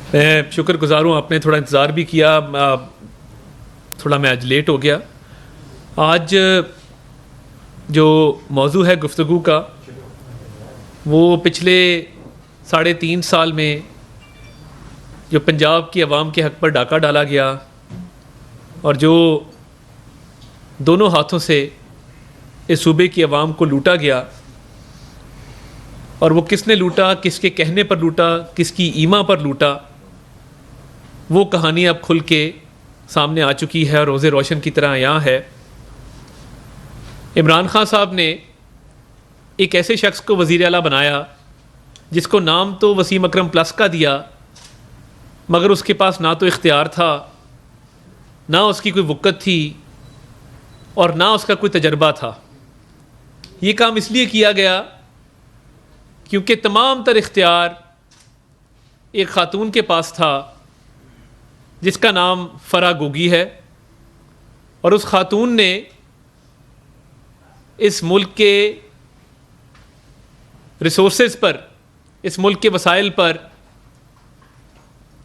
मैं शुक्रगुज़ार हूँ, आपने थोड़ा इंतज़ार भी किया। थोड़ा मैं आज लेट हो गया। आज जो मौजू है गुफ्तगू का, वो पिछले 3.5 साल में जो पंजाब की आवाम के हक़ पर डाका डाला गया और जो दोनों हाथों से इस सूबे की आवाम को लूटा गया, और वो किसने लूटा, किसके कहने पर लूटा, किसकी ईमा पर लूटा, वो कहानी अब खुल के सामने आ चुकी है और रोज़े रोशन की तरह यहाँ है। इमरान खान साहब ने एक ऐसे शख्स को वज़ीर आला बनाया जिसको नाम तो वसीम अकरम प्लस का दिया, मगर उसके पास ना तो इख्तियार था, ना उसकी कोई वक़्त थी और ना उसका कोई तजर्बा था। ये काम इसलिए किया गया क्योंकि तमाम तर इख्तियार एक ख़ातून के पास था जिसका नाम फ़रा गोगी है, और उस ख़ातून ने इस मुल्क के रिसोर्सेज पर, इस मुल्क के वसाइल पर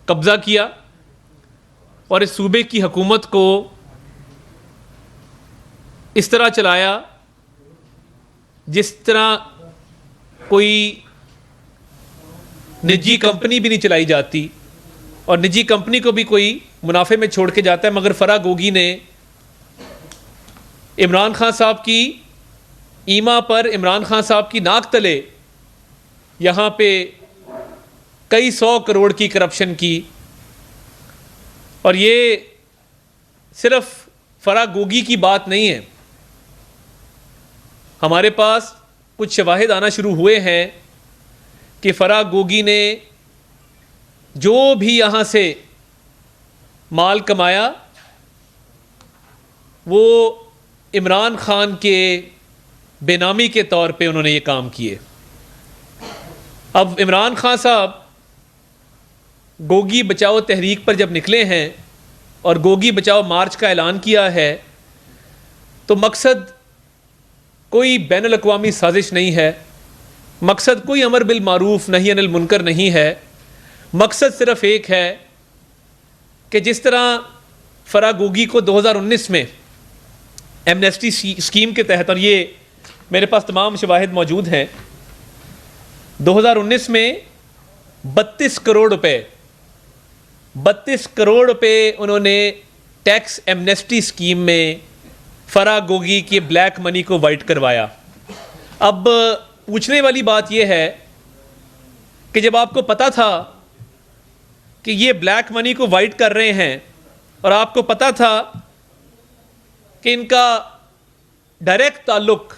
कब्ज़ा किया और इस सूबे की हुकूमत को इस तरह चलाया जिस तरह कोई निजी कंपनी भी नहीं चलाई जाती, और निजी कंपनी को भी कोई मुनाफे में छोड़ के जाता है। मगर फ़रा गोगी ने इमरान खान साहब की ईमा पर, इमरान खान साहब की नाक तले यहाँ पे कई 100 करोड़ की करप्शन की। और ये सिर्फ फ़रा गोगी की बात नहीं है, हमारे पास कुछ शवाहिद आना शुरू हुए हैं कि फ़रा गोगी ने जो भी यहाँ से माल कमाया वो इमरान खान के बेनामी के तौर पे उन्होंने ये काम किए। अब इमरान खान साहब गोगी बचाओ तहरीक पर जब निकले हैं और गोगी बचाओ मार्च का ऐलान किया है, तो मकसद कोई बैनुल अक़वामी साजिश नहीं है, मकसद कोई अमर बिल मारूफ नही अनिल मुनकर नहीं है। मकसद सिर्फ एक है कि जिस तरह फ़रा गोगी को 2019 में एमनेस्टी स्कीम के तहत, और ये मेरे पास तमाम शवाहिद मौजूद हैं, 2019 में 32 करोड़ रुपए, 32 करोड़ रुपए उन्होंने टैक्स एमनेस्टी स्कीम में फ़रा गोगी के ब्लैक मनी को वाइट करवाया। अब पूछने वाली बात यह है कि जब आपको पता था कि ये ब्लैक मनी को वाइट कर रहे हैं और आपको पता था कि इनका डायरेक्ट ताल्लुक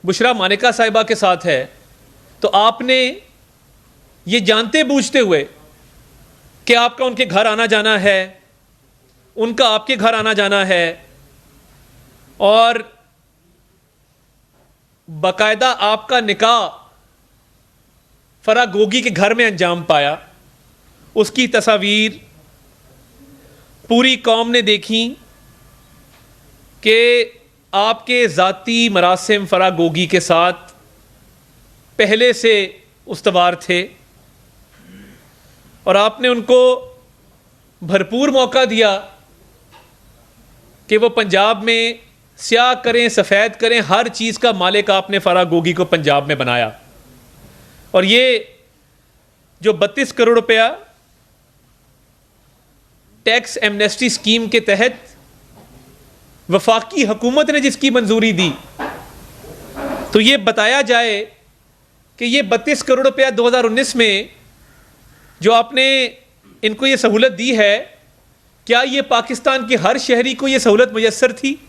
बुशरा मानिका साहिबा के साथ है, तो आपने ये जानते बूझते हुए कि आपका उनके घर आना जाना है, उनका आपके घर आना जाना है, और बाकायदा आपका निकाह फ़रा गोगी के घर में अंजाम पाया, उसकी तस्वीर पूरी कौम ने देखी कि आपके ज़ाती मरासिम फ़रा गोगी के साथ पहले से उस्तवार थे, और आपने उनको भरपूर मौका दिया कि वो पंजाब में स्याह करें सफ़ेद करें, हर चीज़ का मालिक आपने फ़रा गोगी को पंजाब में बनाया। और ये जो 32 करोड़ रुपया टैक्स एमनेस्टी स्कीम के तहत वफाकी हुकूमत ने जिसकी मंजूरी दी, तो ये बताया जाए कि ये 32 करोड़ रुपया 2019 में जो आपने इनको ये सहूलत दी है, क्या ये पाकिस्तान के हर शहरी को ये सहूलत मुयस्सर थी?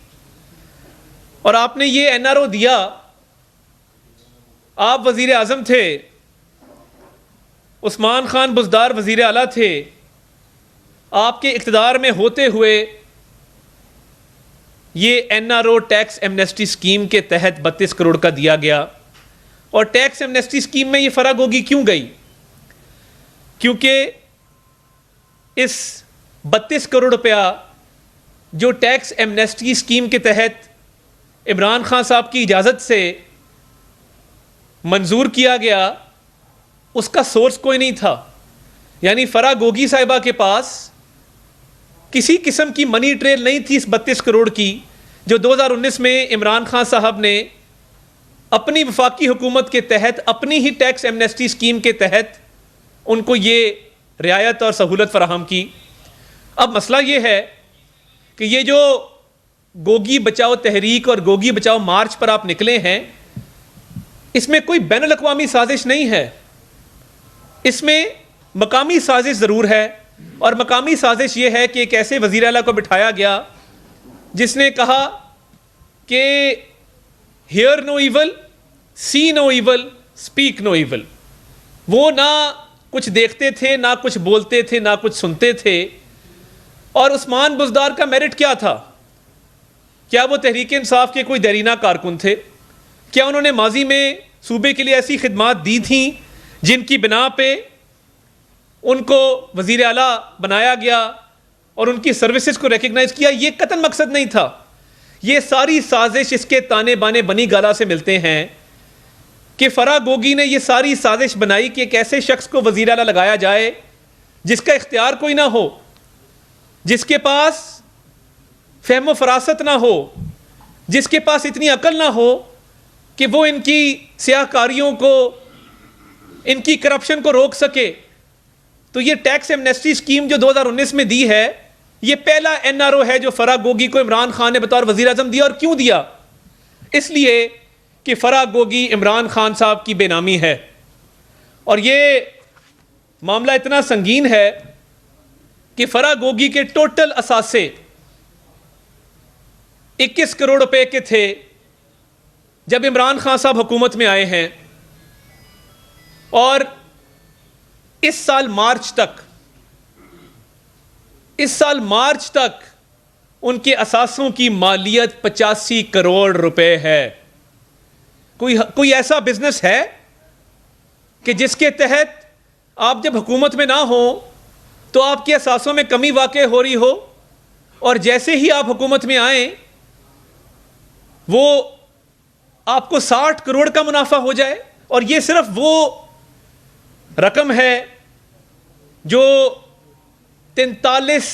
और आपने ये एनआरओ दिया, आप वज़ीर आज़म थे, उस्मान खान बुज़दार वज़ीर आला थे, आपके इक़्तिदार में होते हुए ये एनआरओ टैक्स एमनेस्टी स्कीम के तहत 32 करोड़ का दिया गया। और टैक्स एमनेस्टी स्कीम में ये फ़रा गोगी क्यों गई? क्योंकि इस 32 करोड़ रुपया जो टैक्स एमनेस्टी स्कीम के तहत इमरान खान साहब की इजाज़त से मंजूर किया गया, उसका सोर्स कोई नहीं था। यानी फराह गोगी साहिबा के पास किसी किस्म की मनी ट्रेल नहीं थी इस 32 करोड़ की जो 2019 में इमरान खान साहब ने अपनी वफाकी हुकूमत के तहत अपनी ही टैक्स एमनेस्टी स्कीम के तहत उनको ये रियायत और सहूलत फराहम की। अब मसला ये है कि ये जो गोगी बचाओ तहरीक और गोगी बचाओ मार्च पर आप निकले हैं, इसमें कोई बैनुल अक़वामी साजिश नहीं है, इसमें मकामी साजिश ज़रूर है। और मकामी साजिश ये है कि एक ऐसे वज़ीर आला को बिठाया गया जिसने कहा कि hear no evil, see no evil, speak no evil. वो ना कुछ देखते थे, ना कुछ बोलते थे, ना कुछ सुनते थे। और उस्मान बुज़दार का मेरिट क्या था? क्या वो तहरीक इंसाफ के कोई देरीना कारकुन थे? क्या उन्होंने माजी में सूबे के लिए ऐसी खिदमात दी थी जिनकी बिना पे उनको वज़ीर आला बनाया गया और उनकी सर्विसेज को रिकग्नाइज किया? ये कतन मकसद नहीं था। ये सारी साजिश इसके ताने बाने बनी गाला से मिलते हैं कि फराह गोगी ने ये सारी साजिश बनाई कि एक ऐसे शख्स को वज़ीर आला लगाया जाए जिसका इख्तियार कोई ना हो, जिसके पास फहम फरासत ना हो, जिसके पास इतनी अकल ना हो कि वो इनकी सियाहकारियों को, इनकी करप्शन को रोक सके। तो ये टैक्स एमनेस्टी स्कीम जो 2019 में दी है, ये पहला एनआरओ है जो फराह गोगी को इमरान खान ने बतौर वज़ीर आज़म दिया। और क्यों दिया? इसलिए कि फराह गोगी इमरान खान साहब की बेनामी है। और ये मामला इतना संगीन है कि फराह गोगी के टोटल असासे 21 करोड़ रुपए के थे जब इमरान खान साहब हुकूमत में आए हैं। और इस साल मार्च तक उनके असासों की मालियत 85 करोड़ रुपए है। कोई ऐसा बिजनेस है कि जिसके तहत आप जब हुकूमत में ना हो तो आपके असासों में कमी वाक़ई हो रही हो और जैसे ही आप हुकूमत में आए वो आपको 60 करोड़ का मुनाफा हो जाए? और ये सिर्फ वो रकम है जो 43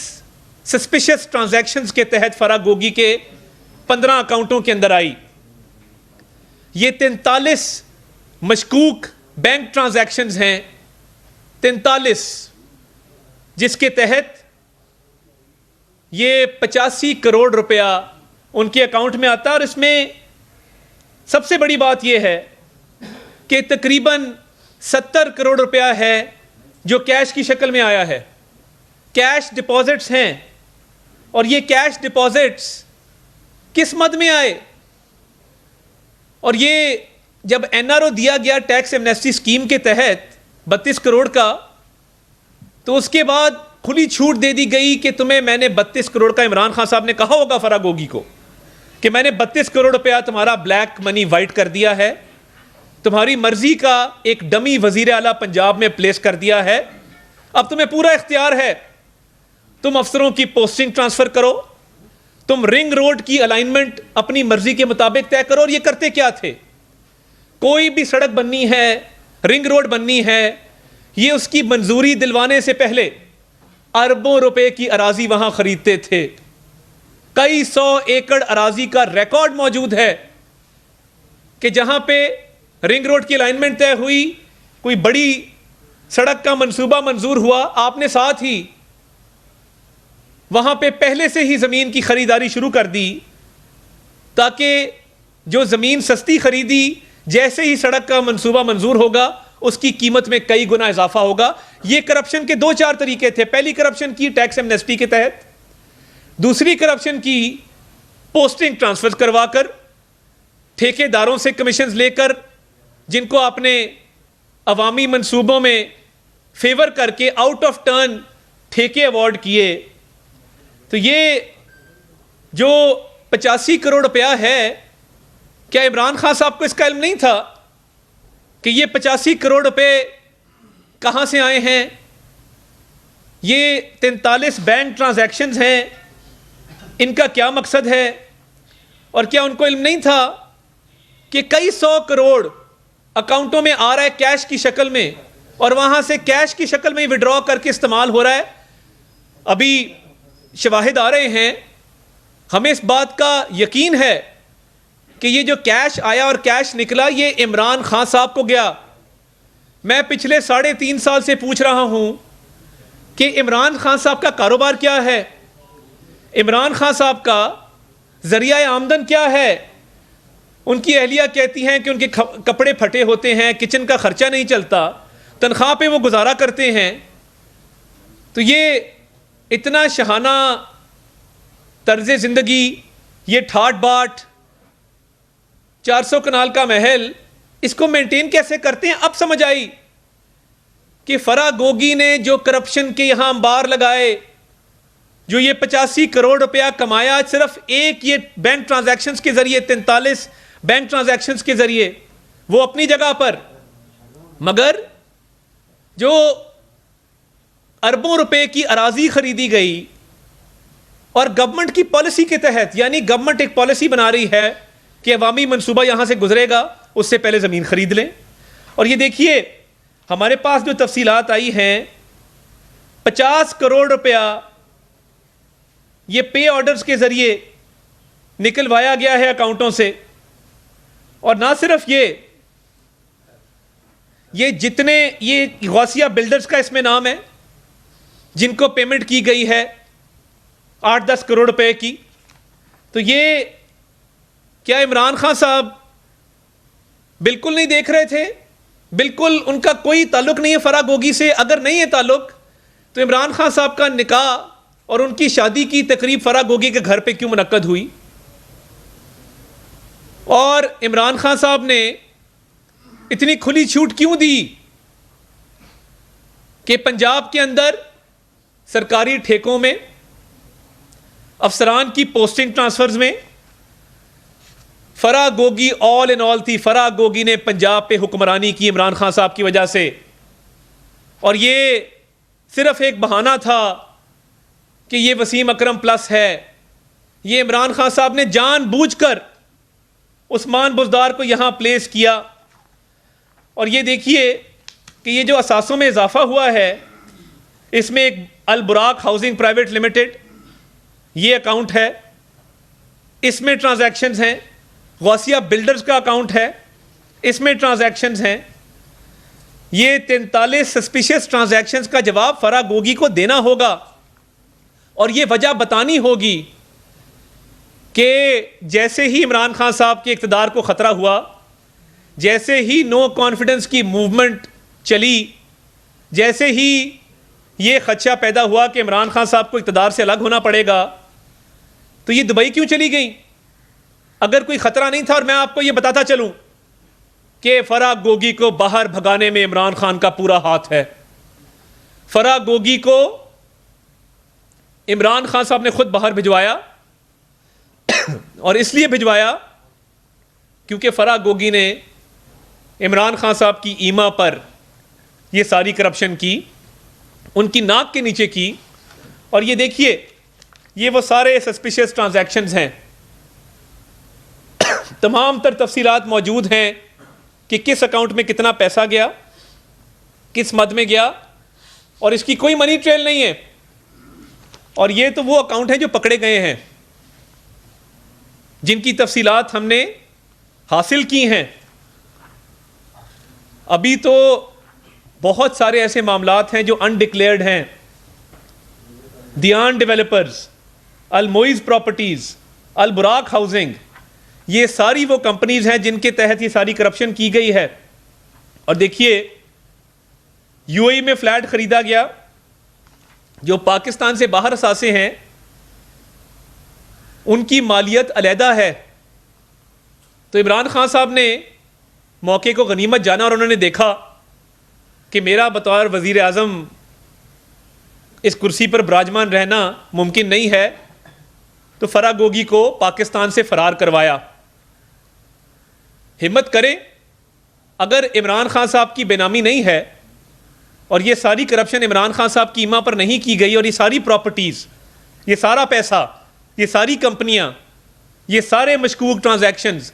सस्पिशियस ट्रांजैक्शंस के तहत फराह गोगी के 15 अकाउंटों के अंदर आई। ये 43 मशकूक बैंक ट्रांजैक्शंस हैं, 43, जिसके तहत ये 85 करोड़ रुपया उनके अकाउंट में आता है। और इसमें सबसे बड़ी बात यह है कि तकरीबन 70 करोड़ रुपया है जो कैश की शक्ल में आया है, कैश डिपॉजिट्स हैं। और ये कैश डिपॉजिट्स किस मद में आए? और ये जब एनआरओ दिया गया टैक्स एमनेस्टी स्कीम के तहत 32 करोड़ का, तो उसके बाद खुली छूट दे दी गई कि तुम्हें मैंने 32 करोड़ का, इमरान खान साहब ने कहा होगा फराह गोगी को कि मैंने 32 करोड़ रुपया तुम्हारा ब्लैक मनी वाइट कर दिया है, तुम्हारी मर्जी का एक डमी वजीर आला पंजाब में प्लेस कर दिया है, अब तुम्हें पूरा इख्तियार है, तुम अफसरों की पोस्टिंग ट्रांसफर करो, तुम रिंग रोड की अलाइनमेंट अपनी मर्जी के मुताबिक तय करो। और ये करते क्या थे? कोई भी सड़क बननी है, रिंग रोड बननी है, ये उसकी मंजूरी दिलवाने से पहले अरबों रुपए की अराजी वहां खरीदते थे। कई 100 एकड़ अराजी का रिकॉर्ड मौजूद है कि जहां पे रिंग रोड की अलाइनमेंट तय हुई, कोई बड़ी सड़क का मंसूबा मंजूर हुआ, आपने साथ ही वहां पे पहले से ही जमीन की खरीदारी शुरू कर दी ताकि जो जमीन सस्ती खरीदी, जैसे ही सड़क का मंसूबा मंजूर होगा उसकी कीमत में कई गुना इजाफा होगा। यह करप्शन के 2-4 तरीके थे। पहली करप्शन की टैक्स एमनेस्टी के तहत, दूसरी करप्शन की पोस्टिंग ट्रांसफर करवाकर, ठेकेदारों से कमीशन लेकर, जिनको आपने अवामी मंसूबों में फेवर करके आउट ऑफ टर्न ठेके अवार्ड किए। तो ये जो 85 करोड़ रुपया है, क्या इमरान खान साहब को इसका इल्म नहीं था कि ये 85 करोड़ रुपए कहां से आए हैं? ये 43 बैंक ट्रांजैक्शंस हैं, इनका क्या मकसद है? और क्या उनको इल्म नहीं था कि कई 100 करोड़ अकाउंटों में आ रहा है कैश की शक्ल में, और वहां से कैश की शक्ल में विड्रॉ करके इस्तेमाल हो रहा है। अभी शवाहिद आ रहे हैं, हमें इस बात का यकीन है कि ये जो कैश आया और कैश निकला ये इमरान खान साहब को गया। मैं पिछले 3.5 साल से पूछ रहा हूं कि इमरान खान साहब का कारोबार क्या है, इमरान खान साहब का जरिया आमदन क्या है। उनकी अहलिया कहती हैं कि उनके कपड़े फटे होते हैं, किचन का खर्चा नहीं चलता, तनख्वाह पे वो गुजारा करते हैं। तो ये इतना शहाना तर्ज ज़िंदगी, ये ठाट बाट, 400 कनाल का महल, इसको मेंटेन कैसे करते हैं। अब समझ आई कि फराह गोगी ने जो करप्शन के यहां अंबार लगाए, जो ये 85 करोड़ रुपया कमाया सिर्फ एक ये बैंक ट्रांजैक्शंस के जरिए, 43 बैंक ट्रांजैक्शंस के जरिए, वो अपनी जगह पर, मगर जो अरबों रुपए की अराजी खरीदी गई और गवर्नमेंट की पॉलिसी के तहत, यानी गवर्नमेंट एक पॉलिसी बना रही है कि अवामी मंसूबा यहां से गुजरेगा, उससे पहले ज़मीन खरीद लें। और ये देखिए हमारे पास जो तफसीलात आई हैं, 50 करोड़ रुपया ये पे ऑर्डर्स के जरिए निकलवाया गया है अकाउंटों से। और ना सिर्फ ये जितने ये गौसिया बिल्डर्स का इसमें नाम है जिनको पेमेंट की गई है 8-10 करोड़ रुपए की। तो ये क्या इमरान खान साहब बिल्कुल नहीं देख रहे थे? बिल्कुल उनका कोई ताल्लुक नहीं है फराह गोगी से। अगर नहीं है ताल्लुक तो इमरान खान साहब का निकाह और उनकी शादी की तकरीब फराह गोगी के घर पे क्यों मुनक्कद हुई? और इमरान खान साहब ने इतनी खुली छूट क्यों दी कि पंजाब के अंदर सरकारी ठेकों में, अफसरान की पोस्टिंग ट्रांसफर्स में Farah Gogi all in all थी। फराह गोगी ने पंजाब पे हुक्मरानी की इमरान खान साहब की वजह से। और ये सिर्फ एक बहाना था कि ये वसीम अकरम प्लस है। ये इमरान खान साहब ने जानबूझकर उस्मान बुज़दार को यहां प्लेस किया। और ये देखिए कि ये जो असासों में इजाफा हुआ है, इसमें एक अल बुराक हाउसिंग प्राइवेट लिमिटेड ये अकाउंट है, इसमें ट्रांजैक्शंस हैं। गौसिया बिल्डर्स का अकाउंट है, इसमें ट्रांजैक्शंस हैं। ये 43 सस्पिशियस ट्रांजैक्शंस का जवाब फराह गोगी को देना होगा और ये वजह बतानी होगी कि जैसे ही इमरान खान साहब के इक़्तिदार को ख़तरा हुआ, जैसे ही नो कॉन्फिडेंस की मूवमेंट चली, जैसे ही ये खदशा पैदा हुआ कि इमरान खान साहब को इक़्तिदार से अलग होना पड़ेगा, तो ये दुबई क्यों चली गई? अगर कोई ख़तरा नहीं था। और मैं आपको ये बताता चलूं कि फराह गोगी को बाहर भगाने में इमरान खान का पूरा हाथ है। फराह गोगी को इमरान खान साहब ने खुद बाहर भिजवाया और इसलिए भिजवाया क्योंकि फराह गोगी ने इमरान खान साहब की ईमा पर ये सारी करप्शन की, उनकी नाक के नीचे की। और ये देखिए ये वो सारे सस्पिशियस ट्रांजैक्शंस हैं, तमाम तर तफसीलात मौजूद हैं कि किस अकाउंट में कितना पैसा गया, किस मद में गया, और इसकी कोई मनी ट्रेल नहीं है। और ये तो वो अकाउंट हैं जो पकड़े गए हैं, जिनकी तफसीलात हमने हासिल की हैं। अभी तो बहुत सारे ऐसे मामलात हैं जो अनडिक्लेयर्ड हैं। दियान डेवलपर्स, अल मोइज प्रॉपर्टीज, अल बुराक हाउसिंग, ये सारी वो कंपनीज हैं जिनके तहत ये सारी करप्शन की गई है। और देखिए यूएई में फ्लैट खरीदा गया, जो पाकिस्तान से बाहर असासे हैं उनकी मालियत अलहदा है। तो इमरान खान साहब ने मौके को गनीमत जाना और उन्होंने देखा कि मेरा बतौर वज़ीर आज़म इस कुर्सी पर विराजमान रहना मुमकिन नहीं है, तो फराह गोगी को पाकिस्तान से फरार करवाया। हिम्मत करें, अगर इमरान खान साहब की बेनामी नहीं है और ये सारी करप्शन इमरान खान साहब की ईमा पर नहीं की गई, और ये सारी प्रॉपर्टीज़, ये सारा पैसा, ये सारी कंपनियां, ये सारे मशकूक ट्रांजैक्शंस,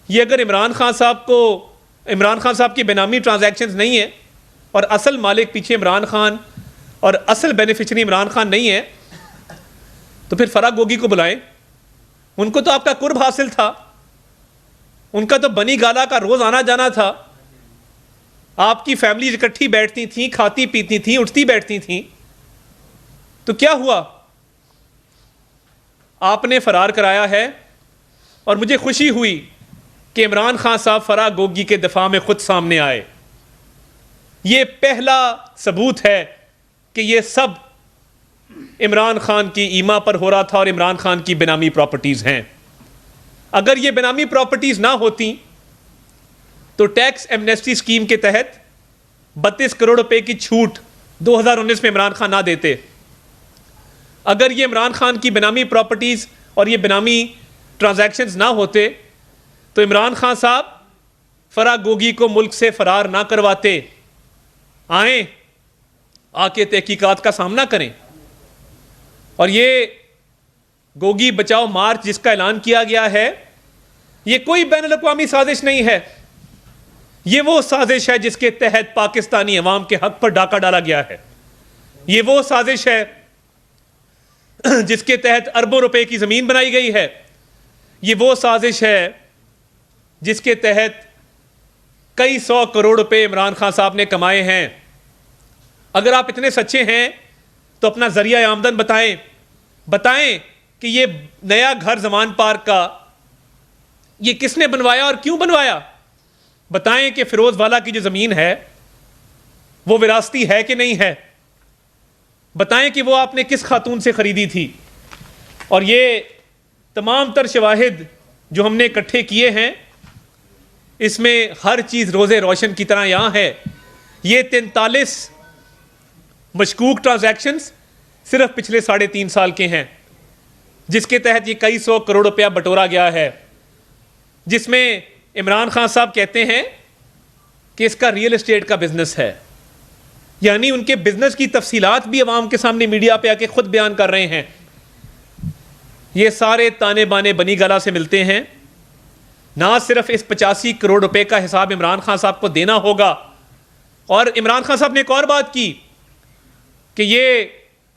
ये अगर इमरान खान साहब की बेनामी ट्रांजैक्शंस नहीं है और असल मालिक पीछे इमरान खान और असल बेनिफिशरी इमरान खान नहीं है, तो फिर फराह गोगी को बुलाएं। उनको तो आपका कुर्ब हासिल था, उनका तो बनी गाला का रोज आना जाना था। आपकी फैमिली इकट्ठी बैठती थी, खाती पीती थी, उठती बैठती थी। तो क्या हुआ? आपने फरार कराया है। और मुझे खुशी हुई कि इमरान खान साहब फराह गोगी के दफा में खुद सामने आए। यह पहला सबूत है कि यह सब इमरान खान की ईमा पर हो रहा था और इमरान खान की बेनामी प्रॉपर्टीज हैं। अगर ये बेनामी प्रॉपर्टीज ना होती तो टैक्स एमनेस्टी स्कीम के तहत 32 करोड़ रुपए की छूट 2019 में इमरान खान ना देते। अगर ये इमरान खान की बेनामी प्रॉपर्टीज और ये बेनामी ट्रांजैक्शंस ना होते तो इमरान खान साहब फराह गोगी को मुल्क से फरार ना करवाते। आए, आके तहकीकात का सामना करें। और ये गोगी बचाओ मार्च जिसका ऐलान किया गया है, ये कोई बैनुल अक़वामी साजिश नहीं है। ये वो साजिश है जिसके तहत पाकिस्तानी अवाम के हक पर डाका डाला गया है। ये वो साजिश है जिसके तहत अरबों रुपए की जमीन बनाई गई है। ये वो साजिश है जिसके तहत कई 100 करोड़ रुपए इमरान खान साहब ने कमाए हैं। अगर आप इतने सच्चे हैं तो अपना जरिया आमदन बताएं कि ये नया घर जमान पार्क का ये किसने बनवाया और क्यों बनवाया। बताएं कि फिरोज वाला की जो जमीन है वो विरासती है कि नहीं है। बताएं कि वो आपने किस खातून से खरीदी थी। और ये तमाम तर शवाहिद जो हमने इकट्ठे किए हैं, इसमें हर चीज रोजे रोशन की तरह यहां है। ये 43 मशकूक ट्रांजैक्शंस सिर्फ पिछले 3.5 साल के हैं, जिसके तहत ये कई 100 करोड़ रुपया बटोरा गया है, जिसमें इमरान खान साहब कहते हैं कि इसका रियल एस्टेट का बिजनेस है। यानी उनके बिजनेस की तफसीलात भी अवाम के सामने मीडिया पे आके खुद बयान कर रहे हैं। ये सारे ताने बाने बनी गला से मिलते हैं। ना सिर्फ इस 85 करोड़ रुपए का हिसाब इमरान खान साहब को देना होगा, और इमरान खान साहब ने एक और बात की कि ये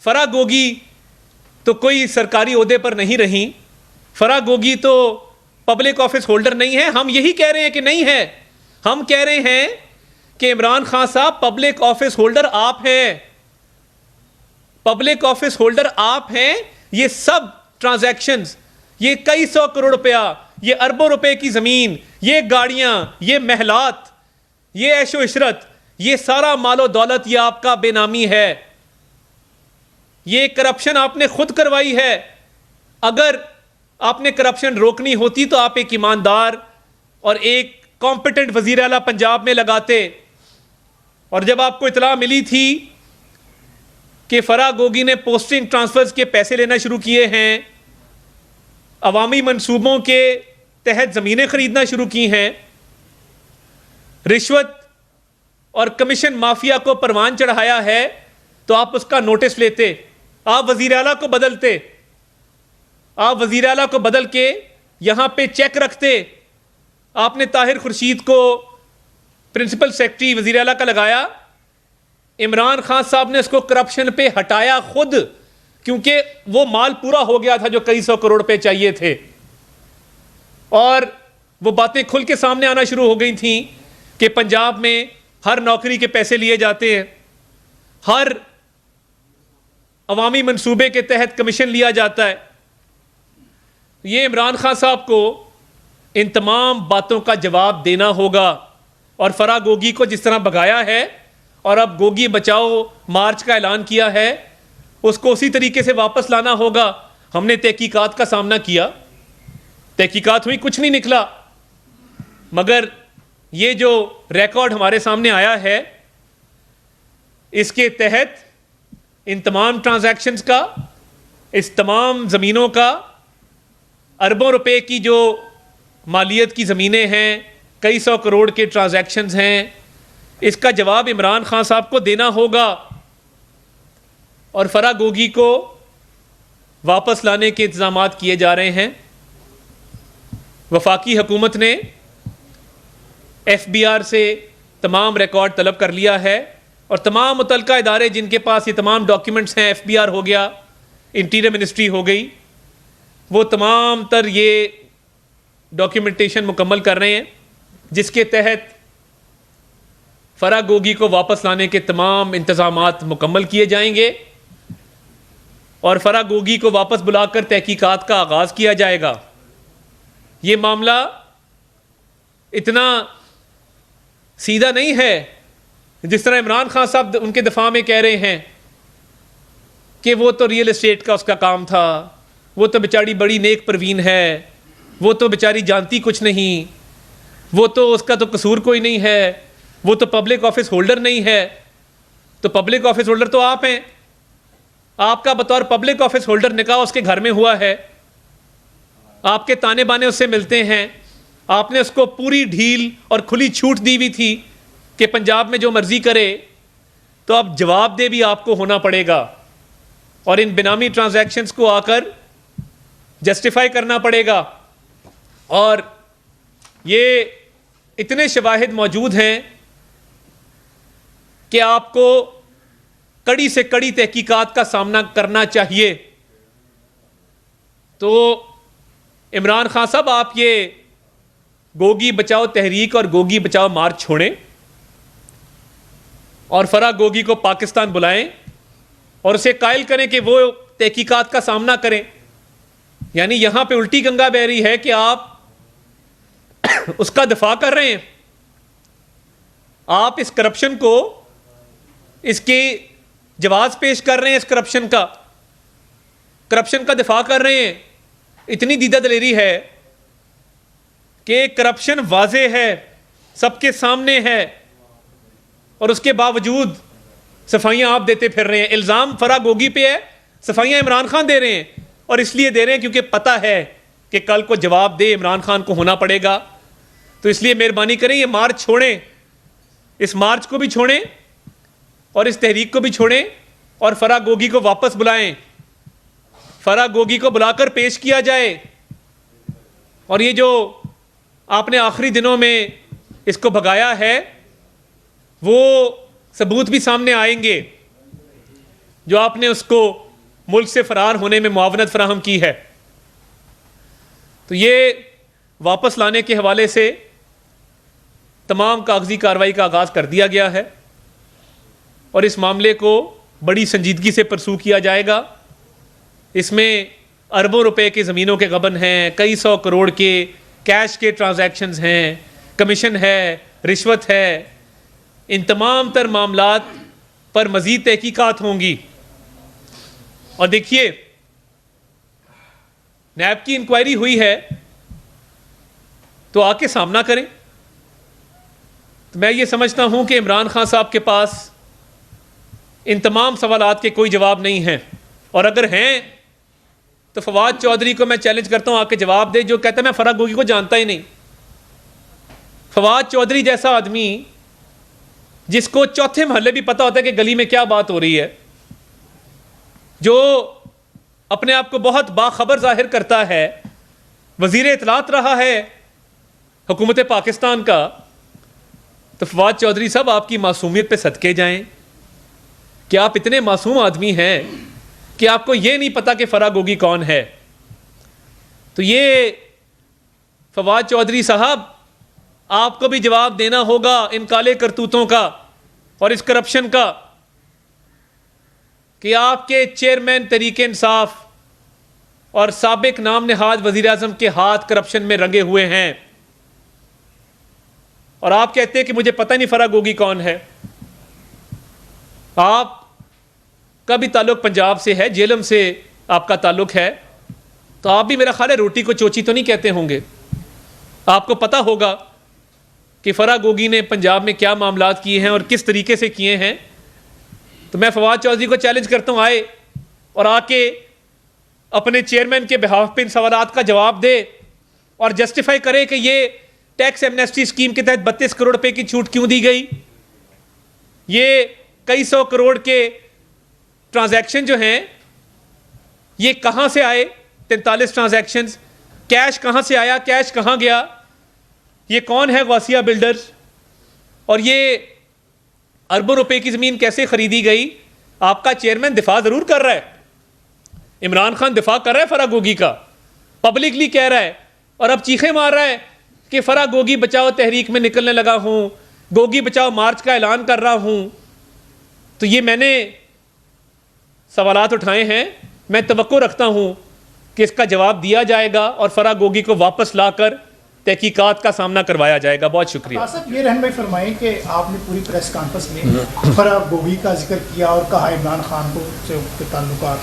फराह गोगी तो कोई सरकारी ओहदे पर नहीं रही, फराह गोगी तो पब्लिक ऑफिस होल्डर नहीं है। हम यही कह रहे हैं कि नहीं है। हम कह रहे हैं कि इमरान खान साहब पब्लिक ऑफिस होल्डर आप हैं। पब्लिक ऑफिस होल्डर आप हैं। ये सब ट्रांजैक्शंस, ये कई 100 करोड़ रुपया, ये अरबों रुपए की जमीन, ये गाड़ियां, ये महलात, ये ऐशो इशरत, ये सारा मालो दौलत ये आपका बेनामी है। ये करप्शन आपने खुद करवाई है। अगर आपने करप्शन रोकनी होती तो आप एक ईमानदार और एक कॉम्पिटेंट वजीर आला पंजाब में लगाते। और जब आपको इतला मिली थी कि फराह गोगी ने पोस्टिंग ट्रांसफर्स के पैसे लेना शुरू किए हैं, अवामी मंसूबों के तहत ज़मीनें खरीदना शुरू की हैं, रिश्वत और कमीशन माफिया को परवान चढ़ाया है, तो आप उसका नोटिस लेते, आप वजीर आला को बदलते, आप वजीर आला को बदल के यहां पे चेक रखते। आपने ताहिर खुर्शीद को प्रिंसिपल सेक्रेटरी वजीर आला का लगाया। इमरान खान साहब ने उसको करप्शन पे हटाया खुद, क्योंकि वो माल पूरा हो गया था जो कई 100 करोड़ रुपए चाहिए थे। और वो बातें खुल के सामने आना शुरू हो गई थी कि पंजाब में हर नौकरी के पैसे लिए जाते हैं, हर अवामी मंसूबे के तहत कमीशन लिया जाता है। ये इमरान खान साहब को इन तमाम बातों का जवाब देना होगा। और फराह गोगी को जिस तरह भगाया है और अब गोगी बचाओ मार्च का ऐलान किया है, उसको उसी तरीके से वापस लाना होगा। हमने तहकीकात का सामना किया, तहकीकात हुई, कुछ नहीं निकला, मगर ये जो रिकॉर्ड हमारे सामने आया है, इसके तहत इन तमाम ट्रांजैक्शंस का, इस तमाम ज़मीनों का, अरबों रुपए की जो मालियत की ज़मीनें हैं, कई 100 करोड़ के ट्रांजैक्शंस हैं, इसका जवाब इमरान खान साहब को देना होगा। और फराह गोगी को वापस लाने के इंतजाम किए जा रहे हैं। वफाकी हुकूमत ने FBI से तमाम रिकॉर्ड तलब कर लिया है। और तमाम मुतलका इदारे जिनके पास ये तमाम डॉक्यूमेंट्स हैं, FBI हो गया, इंटीरियर मिनिस्ट्री हो गई, वो तमाम तर ये डॉक्यूमेंटेशन मुकम्मल कर रहे हैं, जिसके तहत फराह गोगी को वापस लाने के तमाम इंतज़ामात मुकम्मल किए जाएंगे और फराह गोगी को वापस बुलाकर तहकीकात का आगाज़ किया जाएगा। ये मामला इतना सीधा नहीं है जिस तरह इमरान खान साहब उनके दफा में कह रहे हैं कि वो तो रियल एस्टेट का उसका काम था, वो तो बेचारी बड़ी नेक परवीन है, वो तो बेचारी जानती कुछ नहीं, वो तो उसका तो कसूर कोई नहीं है, वो तो पब्लिक ऑफिस होल्डर नहीं है। तो पब्लिक ऑफिस होल्डर तो आप हैं, आपका बतौर पब्लिक ऑफिस होल्डर निकाह उसके घर में हुआ है, आपके ताने बाने उससे मिलते हैं, आपने उसको पूरी ढील और खुली छूट दी हुई थी कि पंजाब में जो मर्जी करे, तो अब जवाब दे भी आपको होना पड़ेगा और इन बिनामी ट्रांजैक्शंस को आकर जस्टिफाई करना पड़ेगा। और ये इतने शवाहिद मौजूद हैं कि आपको कड़ी से कड़ी तहकीकात का सामना करना चाहिए। तो इमरान खान साहब, आप ये गोगी बचाओ तहरीक और गोगी बचाओ मार्च छोड़ें और फराह गोगी को पाकिस्तान बुलाएं और उसे कायल करें कि वो तहकीकात का सामना करें। यानी यहां पे उल्टी गंगा बह रही है कि आप उसका दिफा कर रहे हैं, आप इस करप्शन को, इसके जवाब पेश कर रहे हैं, इस करप्शन का दिफा कर रहे हैं। इतनी दीदा दलेरी है कि करप्शन वाजे है, सबके सामने है, और उसके बावजूद सफाइयां आप देते फिर रहे हैं। इल्ज़ाम फराह गोगी पे है, सफाइयां इमरान खान दे रहे हैं, और इसलिए दे रहे हैं क्योंकि पता है कि कल को जवाब दे इमरान खान को होना पड़ेगा। तो इसलिए मेहरबानी करें, ये मार्च छोड़ें, इस मार्च को भी छोड़ें और इस तहरीक को भी छोड़ें और फराह गोगी को वापस बुलाएं, फराह गोगी को बुलाकर पेश किया जाए। और ये जो आपने आखिरी दिनों में इसको भगाया है, वो सबूत भी सामने आएंगे जो आपने उसको मुल्क से फरार होने में मुआवनत फराहम की है। तो ये वापस लाने के हवाले से तमाम कागजी कार्रवाई का आगाज़ कर दिया गया है और इस मामले को बड़ी संजीदगी से परसू किया जाएगा। इसमें अरबों रुपए की ज़मीनों के गबन हैं, कई सौ करोड़ के कैश के ट्रांजैक्शंस हैं, कमीशन है, रिश्वत है। इन तमाम तर मामलात पर मज़ीद तहकीकात होंगी। और देखिए, नैब की इंक्वायरी हुई है तो आके सामना करें। तो मैं ये समझता हूं कि इमरान खान साहब के पास इन तमाम सवालात के कोई जवाब नहीं हैं, और अगर हैं तो फवाद चौधरी को मैं चैलेंज करता हूं आके जवाब दे, जो कहता है मैं फराह गोगी को जानता ही नहीं। फवाद चौधरी जैसा आदमी जिसको चौथे महल्ले भी पता होता है कि गली में क्या बात हो रही है, जो अपने आप को बहुत बाखबर जाहिर करता है, वजीर इतलात रहा है हुकूमत पाकिस्तान का, तो फवाद चौधरी साहब आपकी मासूमियत पे सदके जाएं कि आप इतने मासूम आदमी हैं कि आपको ये नहीं पता कि फराह गोगी कौन है। तो ये फवाद चौधरी साहब, आपको भी जवाब देना होगा इन काले करतूतों का और इस करप्शन का कि आपके चेयरमैन तरीके इंसाफ और साबिक नाम नहाद वजीर आजम के हाथ करप्शन में रंगे हुए हैं, और आप कहते हैं कि मुझे पता नहीं फराह गोगी कौन है। आपका भी ताल्लुक पंजाब से है, जेलम से आपका ताल्लुक है, तो आप भी मेरा ख्याल है रोटी को चोची तो नहीं कहते होंगे। आपको पता होगा कि फराह गोगी ने पंजाब में क्या मामलात किए हैं और किस तरीके से किए हैं। तो मैं फवाद चौधरी को चैलेंज करता हूँ, आए और आके अपने चेयरमैन के बिहाफ पे इन सवालात का जवाब दे और जस्टिफाई करे कि ये टैक्स एमनेस्टी स्कीम के तहत 32 करोड़ रुपए की छूट क्यों दी गई, ये कई सौ करोड़ के ट्रांजैक्शन जो हैं ये कहाँ से आए, 43 ट्रांजैक्शंस, कैश कहाँ से आया, कैश कहाँ गया, ये कौन है गौसिया बिल्डर्स, और ये अरबों रुपए की ज़मीन कैसे खरीदी गई? आपका चेयरमैन दिफा ज़रूर कर रहा है, इमरान खान दिफा कर रहा है फराह गोगी का, पब्लिकली कह रहा है, और अब चीखें मार रहा है कि फराह गोगी बचाओ तहरीक में निकलने लगा हूँ, गोगी बचाओ मार्च का ऐलान कर रहा हूँ। तो ये मैंने सवालात उठाए हैं, मैं तवक्को रखता हूँ कि इसका जवाब दिया जाएगा और फराह गोगी को वापस लाकर तहकीकात का सामना करवाया जाएगा। बहुत शुक्रिया। साहब ये रहनुमाई फरमाएं कि आपने पूरी प्रेस कॉन्फ्रेंस में फराह गोगी का जिक्र किया और कहा इमरान खान को से उनके ताल्लुकात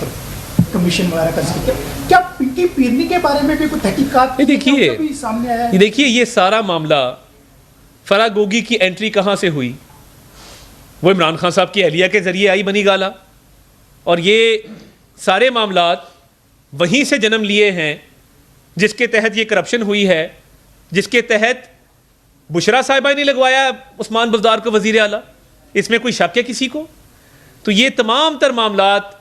कमीशन वगैरह का जिक्र किया, क्या पिंकी पीरनी के बारे में भी कोई तहकीकात देखिए सामने आया? देखिए ये सारा मामला फराह गोगी की एंट्री कहाँ से हुई? वो इमरान खान साहब की अहलिया के ज़रिए आई बनी गाला, और ये सारे मामलात वहीं से जन्म लिए हैं जिसके तहत ये करप्शन हुई है, जिसके तहत बुशरा साहिबा ने लगवाया उस्मान बुज़दार को वज़ीर आला। इसमें कोई शक है किसी को? तो ये तमाम तर मामलात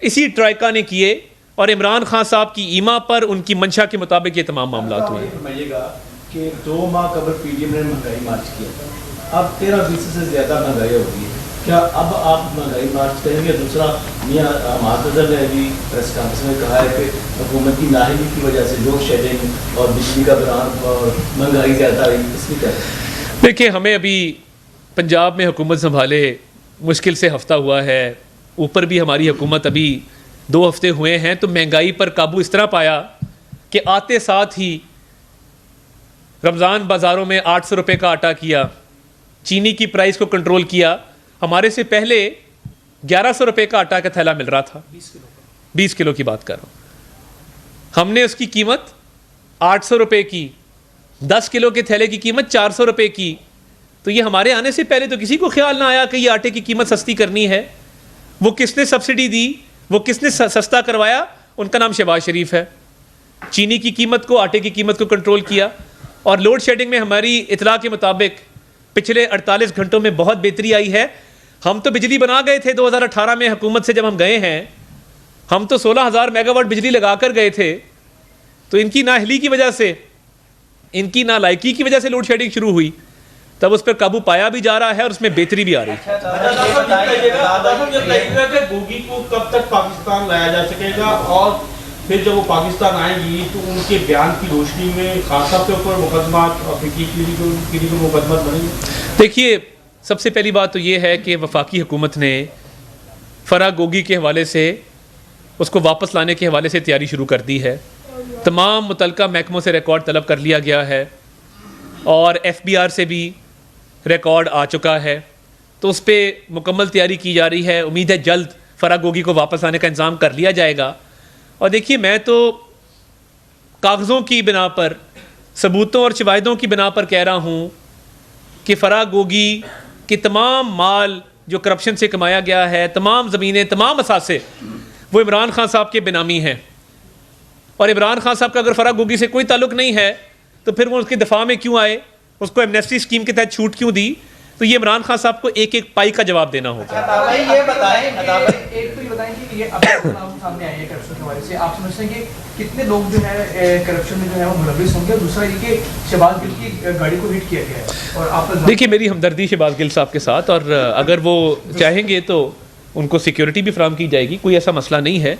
इसी ट्राइका ने किए और इमरान खान साहब की ईमा पर उनकी मंशा के मुताबिक ये तमाम मामलात हुए। फरमाइएगा कि 2 माह कबल पीडीएम ने महंगाई मार्च किया था, अब 13% से ज़्यादा महंगाई हो गई है, क्या अब आप महंगाई मार्च करेंगे? दूसरा, मियां हमाद अजहर ने अभी प्रेस कॉन्फ्रेंस में कहा है कि हुकूमत की नाअहली की वजह से लोड शेडिंग और बिजली का बहरान और महंगाई ज़्यादा आई, इसमें क्या है? देखिए, हमें अभी पंजाब में हुकूमत संभाले मुश्किल से हफ्ता हुआ है, ऊपर भी हमारी हुकूमत अभी 2 हफ्ते हुए हैं, तो महंगाई पर काबू इस तरह पाया कि आते साथ ही रमज़ान बाज़ारों में 800 रुपये का आटा किया, चीनी की प्राइस को कंट्रोल किया। हमारे से पहले 1100 रुपये का आटा का थैला मिल रहा था, 20 किलो की बात कर रहा हूँ। हमने उसकी कीमत 800 रुपये की, 10 किलो के थैले की कीमत 400 रुपये की। तो ये हमारे आने से पहले तो किसी को ख्याल ना आया कि ये आटे की कीमत सस्ती करनी है। वो किसने सब्सिडी दी, वो किसने सस्ता करवाया? उनका नाम शहबाज शरीफ है। चीनी की कीमत को, आटे की कीमत को कंट्रोल किया। और लोड शेडिंग में हमारी इतला के मुताबिक पिछले 48 घंटों में बहुत बेहतरी आई है। हम तो बिजली बना गए थे 2018 में हुकूमत से जब हम गए हैं, हम तो 16,000 मेगावाट बिजली लगा कर गए थे। तो इनकी नाअहली की वजह से, इनकी नालायकी की वजह से लोड शेडिंग शुरू हुई, तब उस पर काबू पाया भी जा रहा है और उसमें बेहतरी भी आ रही है। गोगी को कब तक पाकिस्तान लाया जा सकेगा, और फिर जब वो पाकिस्तान आएंगी तो उनके बयान की रोशनी में खासा के ऊपर मुकदमात और फिकी को मुकदमात बनेंगे? देखिए, सबसे पहली बात तो ये है कि वफाकी हुकूमत ने फराह गोगी के हवाले से, उसको वापस लाने के हवाले से तैयारी शुरू कर दी है। तमाम मुतलका महकमों से रिकॉर्ड तलब कर लिया गया है और FBR से भी रिकॉर्ड आ चुका है, तो उस पर मुकम्मल तैयारी की जा रही है। उम्मीद है जल्द फराह गोगी को वापस आने का इंतज़ाम कर लिया जाएगा। और देखिए, मैं तो कागज़ों की बिना पर, सबूतों और शवाहिदों की बिना पर कह रहा हूँ कि फराह गोगी के तमाम माल जो करप्शन से कमाया गया है, तमाम ज़मीनें, तमाम असासे, वो इमरान खान साहब के बेनामी हैं। और इमरान खान साहब का अगर फराह गोगी से कोई ताल्लुक़ नहीं है तो फिर वो उसके दफा में क्यों आए, उसको एमनेस्टी स्कीम के तहत छूट क्यों दी? तो ये इमरान खान साहब को एक एक पाई का जवाब देना होगा। ये बताएं, एक तो ये बताएं कि ये अब सामने आए हैं करप्शन के हवाले से, आप समझते हैं कि कितने लोग जो है करप्शन में जो है वो मुलविस होंगे? दूसरा ये कि शहबाज गिल की गाड़ी को हिट किया गया है, और आप देखिए, मेरी हमदर्दी शहबाज गिल साहब के साथ, और अगर वो चाहेंगे तो उनको सिक्योरिटी भी फराहम की जाएगी, कोई ऐसा मसला नहीं है।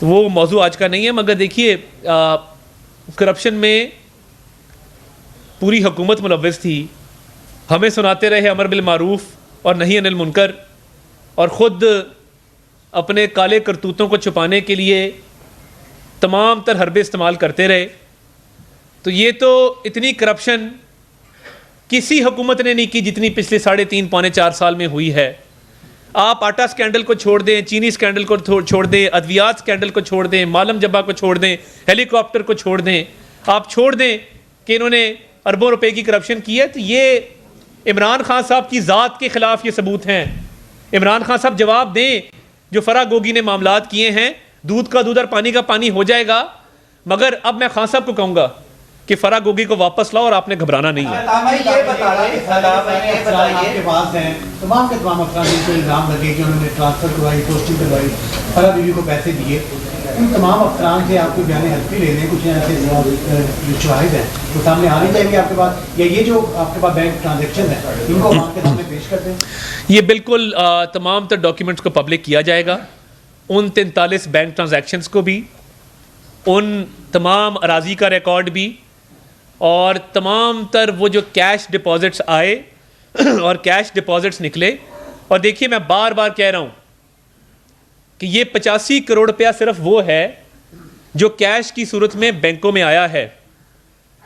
तो वो मौजू आज का नहीं है, मगर देखिए, करप्शन में पूरी हुकूमत मुलव्विस थी। हमें सुनाते रहे अमर बिल मारूफ और नहीं अनिल मुनकर, और ख़ुद अपने काले करतूतों को छुपाने के लिए तमाम तर हरबे इस्तेमाल करते रहे। तो ये तो इतनी करप्शन किसी हुकूमत ने नहीं की जितनी पिछले 3.5 पौने 4 साल में हुई है। आप आटा स्कैंडल को छोड़ दें, चीनी स्कैंडल को छोड़ दें, अद्वियात स्कैंडल को छोड़ दें, मालम जब्बा को छोड़ दें, हेलीकॉप्टर को छोड़ दें, आप छोड़ दें कि इन्होंने अरबों रुपए की करप्शन की है। तो ये इमरान खान साहब की ज़ात के ख़िलाफ़ ये सबूत हैं। इमरान खान साहब जवाब दें, जो फराह गोगी ने मामलात किए हैं, दूध का दूध और पानी का पानी हो जाएगा। मगर अब मैं खान साहब को कहूँगा कि फराह गोगी को वापस लाओ और आपने घबराना नहीं है। आपके पास हैं तमाम के तमाम अफराद जिनको इल्ज़ाम लगे कि उन्होंने ट्रांसफ़र करवाई, पोस्टिंग करवाई, फराह बीवी को पैसे दिए, इन तमाम अफसरान से आपको बयान हल्फी लेने कुछ ऐसे जो शवाहिद हैं वो सामने आने चाहिए आपके पास, या ये जो आपके पास बैंक ट्रांजेक्शन है इनको आपके सामने पेश कर दें? ये बिल्कुल तमाम तर डॉक्यूमेंट्स को पब्लिक किया जाएगा, उन 43 बैंक ट्रांजैक्शंस को भी, उन तमाम अराजी का रिकॉर्ड भी, और तमाम तर वो जो कैश डिपॉजिट्स आए और कैश डिपॉजिट्स निकले। और देखिए मैं बार बार कह रहा हूँ कि ये 85 करोड़ रुपया सिर्फ वो है जो कैश की सूरत में बैंकों में आया है,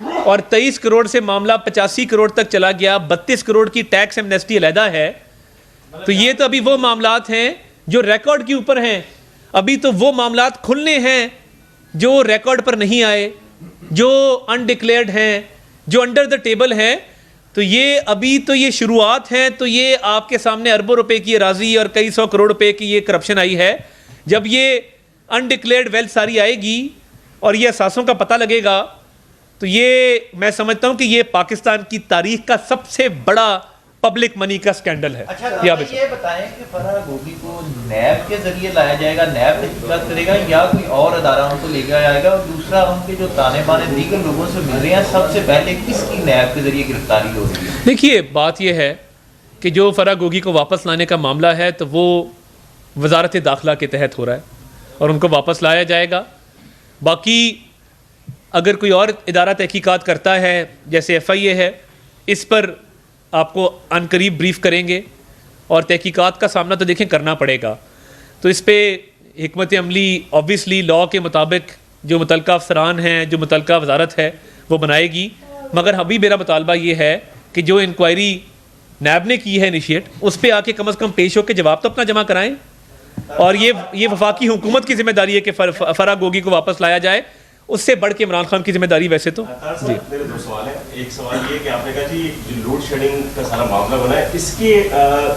और 23 करोड़ से मामला 85 करोड़ तक चला गया, 32 करोड़ की टैक्स एमनेस्टी अलहदा है। तो ये तो अभी वो मामलात हैं जो रिकॉर्ड के ऊपर हैं, अभी तो वो मामलात खुलने हैं जो रिकॉर्ड पर नहीं आए, जो अनडिक्लेयर्ड हैं, जो अंडर द टेबल हैं। तो ये अभी तो ये शुरुआत है। तो ये आपके सामने अरबों रुपए की राजी और कई 100 करोड़ रुपए की ये करप्शन आई है। जब ये अनडिक्लेयर्ड वेल्थ सारी आएगी और ये असासों का पता लगेगा, तो ये मैं समझता हूं कि ये पाकिस्तान की तारीख का सबसे बड़ा पब्लिक मनी का स्कैंडल है। अच्छा, ये बताएं कि फराह गोगी को नैब के जरिए लाया जाएगा, नैब तहकीकात करेगा, या कोई और अदारा उनको लेकर आएगा? और दूसरा, उनके जो ताने बाने दीगर लोगों से मिल रहे हैं, सबसे पहले किसकी नैब के जरिए गिरफ्तारी हो रही है? देखिए बात यह है कि जो फराह गोगी को वापस लाने का मामला है तो वो वजारत दाखिला के तहत हो रहा है और उनको वापस लाया जाएगा। बाकी अगर कोई और इदारा तहकीकात करता है जैसे FIA है, इस पर आपको अनकरीब ब्रीफ करेंगे और तहकीकात का सामना तो देखें करना पड़ेगा। तो इस पर हिकमत अमली ऑब्वियसली लॉ के मुताबिक जो मुतलका अफसरान हैं, जो मुतलका वजारत है वो बनाएगी। मगर अभी मेरा मुतालबा ये है कि जो इंक्वायरी नैब ने की है इनिशिएट, उस पर आके कम अज़ कम पेश होकर जवाब तो अपना जमा कराएं। और ये वफाकी हुकूमत की जिम्मेदारी है कि फराह गोगी को वापस लाया जाए, उससे बढ़ के इमरान खान की जिम्मेदारी वैसे तो जी। मेरे दो सवाल हैं। एक सवाल ये कि आपने कहा जी जो लोड शेडिंग का सारा मामला बना है, इसके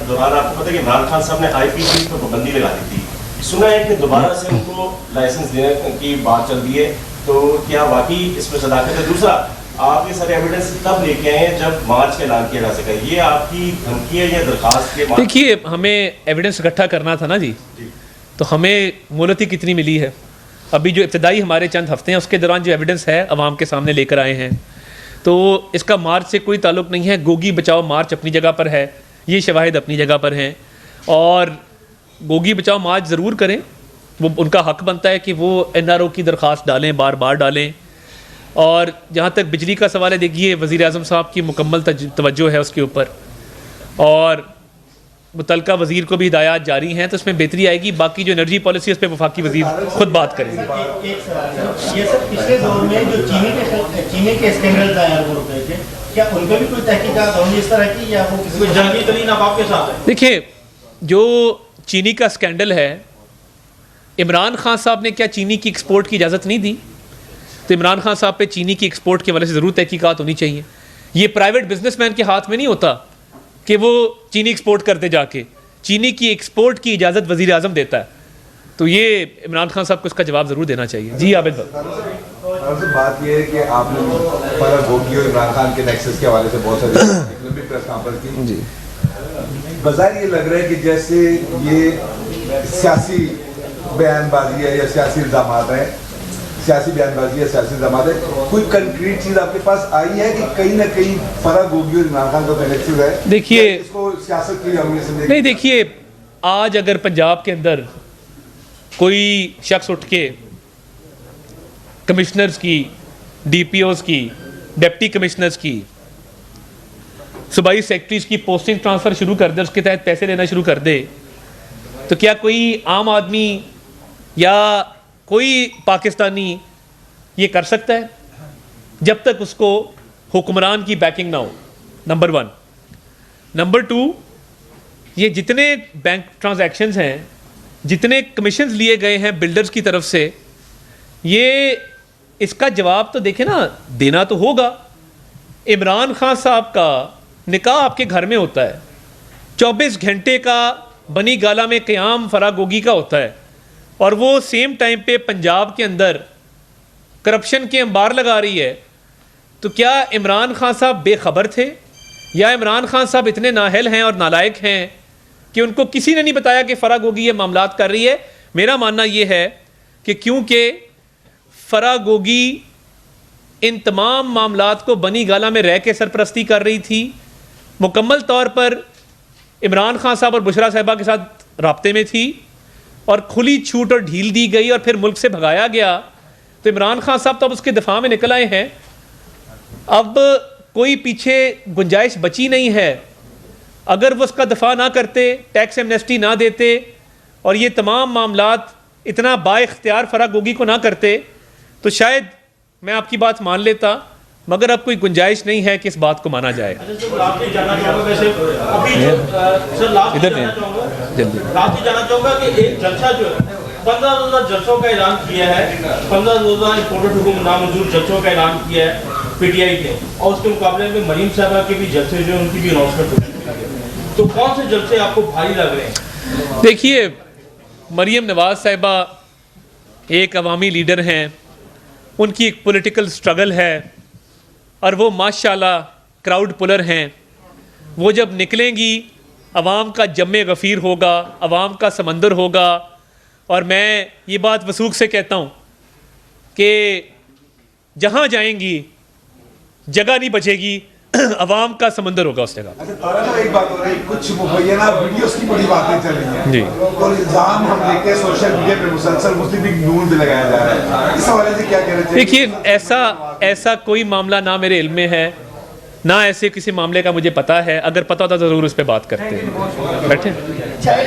दौरान आपको पता है कि इमरान खान साहब ने IPPs पर पाबंदी लगा दी थी। सुना है कि दोबारा से उनको लाइसेंस देने की बात चल रही है, तो क्या वाकई इसमें सदाकत है? दूसरा, आप ये सारे एविडेंस तब लेके आए हैं जब मार्च का ऐलान किया जा सका, ये आपकी धमकी है या दरखास्त के? देखिए हमें एविडेंस इकट्ठा करना था ना जी, तो हमें मोहलत ही कितनी मिली है। अभी जो इब्तदाई हमारे चंद हफ्ते हैं उसके दौरान जो एविडेंस है अवाम के सामने लेकर आए हैं, तो इसका मार्च से कोई ताल्लुक़ नहीं है। गोगी बचाओ मार्च अपनी जगह पर है, ये शवाहिद अपनी जगह पर हैं, और गोगी बचाओ मार्च ज़रूर करें, वो उनका हक बनता है कि वो NRO की दरख्वास्त डालें, बार बार डालें। और जहाँ तक बिजली का सवाल है, देखिए वज़ीर आज़म साहब की मुकम्मल तवज्जो है उसके ऊपर, और मुतलका वज़ीर को भी हिदायत जारी हैं, तो उसमें बेहतरी आएगी। बाकी जो एनर्जी पॉलिसी उस पर वफाकी वज़ीर खुद बात करेंगे। एक सवाल है, ये सर पिछले दौर में जो चीनी के स्कैंडल दायर हो रहे थे, क्या उन पर भी कोई तहकीकात होंगी इस तरह की, या वो किसी जंगी तरीन आप आपके साथ है? देखिए जो चीनी का स्कैंडल है, इमरान खान साहब ने क्या चीनी की एक्सपोर्ट की इजाज़त नहीं दी? तो इमरान खान साहब पे चीनी की एक्सपोर्ट के वजह से ज़रूर तहकीकात होनी चाहिए। ये प्राइवेट बिजनेसमैन के हाथ में नहीं होता कि वो चीनी एक्सपोर्ट करते जाके, चीनी की एक्सपोर्ट की इजाज़त वज़ीर आज़म देता है। तो ये इमरान खान साहब को इसका जवाब ज़रूर देना चाहिए। जी आबिद भाई, बात ये है कि आपने फराह गोगी और इमरान खान के नेक्सस के हवाले से बहुत सारी लंबी प्रेस कॉन्फ्रेंस की जी। बज़ाहिर ये लग रहा है कि जैसे ये सियासी बयानबाजी है या सियासी इल्ज़ामात हैं, सियासी बयानबाजी है, सियासी इल्ज़ामात है, कोई कंक्रीट चीज़ आपके पास आई है कि कहीं ना कहीं फराह गोगी और इमरान खान का कनेक्शन है? देखिए इसको सियासत की हमें से नहीं, देखिए आज अगर पंजाब के अंदर कोई शख्स उठ के कमिश्नर्स की, DPOs की, डिप्टी कमिश्नर्स की, सूबाई सेक्रेटरीज की पोस्टिंग ट्रांसफ़र शुरू कर दे, उसके तहत पैसे लेना शुरू कर दे, तो क्या कोई आम आदमी या कोई पाकिस्तानी ये कर सकता है? जब तक उसको हुक्मरान की बैकिंग ना हो, नंबर 1। नंबर 2, ये जितने बैंक ट्रांजैक्शंस हैं, जितने कमीशंस लिए गए हैं बिल्डर्स की तरफ से, ये इसका जवाब तो देखें ना, देना तो होगा। इमरान खान साहब का निकाह आपके घर में होता है, 24 घंटे का बनी गाला में क़याम फराह गोगी का होता है, और वो सेम टाइम पे पंजाब के अंदर करप्शन के अंबार लगा रही है। तो क्या इमरान खान साहब बेखबर थे, या इमरान खान साहब इतने नाअहल हैं और नालायक हैं कि उनको किसी ने नहीं बताया कि फराह गोगी ये मामलात कर रही है? मेरा मानना ये है कि क्योंकि फराह गोगी इन तमाम मामलात को बनी गाला में रह के सरपरस्ती कर रही थी, मुकम्मल तौर पर इमरान खान साहब और बुशरा साहिबा के साथ राब्ते में थी और खुली छूट और ढील दी गई और फिर मुल्क से भगाया गया। तो इमरान खान साहब तो अब उसके दिफा में निकल आए हैं। अब कोई पीछे गुंजाइश बची नहीं है। अगर वो उसका दफा ना करते, टैक्स एमनेस्टी ना देते और ये तमाम मामलात इतना बाइख्तियार फराह गोगी को ना करते तो शायद मैं आपकी बात मान लेता, मगर अब कोई गुंजाइश नहीं है कि इस बात को माना जाए। लास्ट ही जानना चाहूँगा वैसे अभी जो सर लास्ट ही जानना चाहूँगा कि एक जलसा जो है 15 रोज़ा जलसों का ऐलान किया है, 15 रोज़ा इम्पोर्टेड हुक्म नामंजूर जलसों का ऐलान किया है पीटीआई के, और उसके मुकाबले में मरीम साहबा के भी जलसे जो है उनकी भी अनाउंसमेंट हो चुकी है। तो कौन से जलसे आपको भारी लग रहे हैं? देखिए, मरीम नवाज साहिबा एक अवामी लीडर हैं, उनकी एक पॉलिटिकल स्ट्रगल है और वो माशाल्लाह क्राउड पुलर हैं। वो जब निकलेंगी अवाम का जम्मे गफ़ीर होगा, अवाम का समंदर होगा। और मैं ये बात वसूख से कहता हूँ कि जहाँ जाएंगी जगह नहीं बचेगी, अवाम का समंदर होगा उस जगह। अच्छा तारा, तो एक बात हो रही, कुछ मुबैना वीडियोस की बड़ी बातें चल रही हैं जी, और इल्जाम हम देखते हैं सोशल मीडिया पे मुसलसल मुस्लिम लीग नून भी लगाया जा रहा है। इस हवाले से क्या कहना चाहिए? देखिए, ऐसा कोई मामला ना मेरे इल्म में है, ना ऐसे किसी मामले का मुझे पता है। अगर पता होता ज़रूर उस पर बात करते हैं। बैठे चाहे